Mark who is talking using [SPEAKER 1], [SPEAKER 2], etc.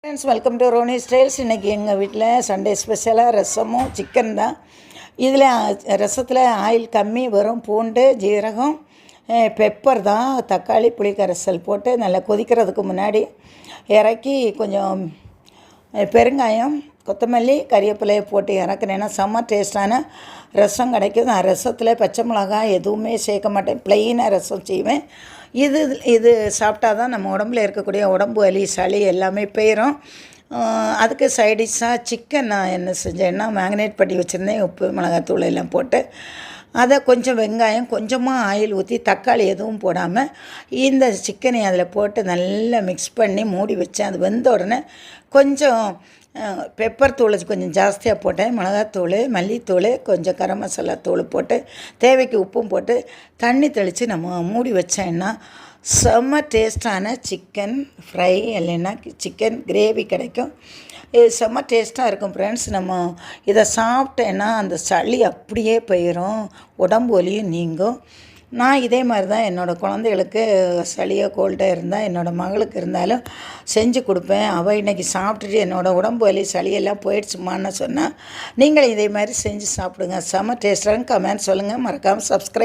[SPEAKER 1] Friends, welcome to Ronnie Styles. இன்றைக்கி எங்கள் வீட்டில் சண்டே ஸ்பெஷலாக ரசமும் சிக்கன் தான். இதில் ரசத்தில் ஆயில் கம்மி, வெறும் பூண்டு, ஜீரகம், பெப்பர் தான். தக்காளி, புளி கரைசல் போட்டு நல்லா கொதிக்கிறதுக்கு முன்னாடி இறக்கி கொஞ்சம் பெருங்காயம், கொத்தமல்லி, கறிவேப்பிலையை போட்டு இறக்குனேன்னா செம்ம டேஸ்ட்டான ரசம் கிடைக்கும். நான் ரசத்தில் பச்சை மிளகாய் எதுவுமே சேர்க்க மாட்டேன், ப்ளெயினாக ரசம் செய்வேன். இது சாப்பிட்டா தான் நம்ம உடம்புல இருக்கக்கூடிய உடம்பு வலி, சளி எல்லாமே போயிடும். அதுக்கு சைடிஷ்ஷாக சிக்கன் நான் என்ன செஞ்சேன்னா மேக்னேட் பண்ணி வச்சுருந்தேன், உப்பு மிளகாத்தூள் எல்லாம் போட்டு. அதை கொஞ்சம் வெங்காயம், கொஞ்சமாக ஆயில் ஊற்றி, தக்காளி எதுவும் போடாமல் இந்த சிக்கனை அதில் போட்டு நல்லா மிக்ஸ் பண்ணி மூடி வச்சேன். அது வெந்த உடனே கொஞ்சம் பெப்பர் தூள் கொஞ்சம் ஜாஸ்தியாக போட்டேன், மிளகாத்தூள், மல்லித்தூள், கொஞ்சம் கரம் மசாலா தூள் போட்டு, தேவைக்கு உப்பும் போட்டு தண்ணி தெளித்து நம்ம மூடி வச்சேன்னா செம்ம டேஸ்ட்டான சிக்கன் ஃப்ரை இல்லைன்னா சிக்கன் கிரேவி கிடைக்கும். இது செம்ம டேஸ்ட்டாக இருக்கும் ஃப்ரெண்ட்ஸ். நம்ம இதை சாப்பிட்டேன்னா அந்த சளி அப்படியே போயிடும், உடம்பு வலியும் நீங்கும். நான் இதே மாதிரி தான் என்னோடய குழந்தைகளுக்கு சளியோ கோல்டாக இருந்தால், என்னோடய மகளுக்கு இருந்தாலும் செஞ்சு கொடுப்பேன். அவள் இன்றைக்கி சாப்பிட்டுட்டு என்னோடய உடம்பு வலி சளியெல்லாம் போயிடுச்சுமான்னு சொன்னால், நீங்களும் இதே மாதிரி செஞ்சு சாப்பிடுங்க. செம்ம டேஸ்ட்டாக கமெண்ட் சொல்லுங்கள். மறக்காமல் சப்ஸ்கிரைப்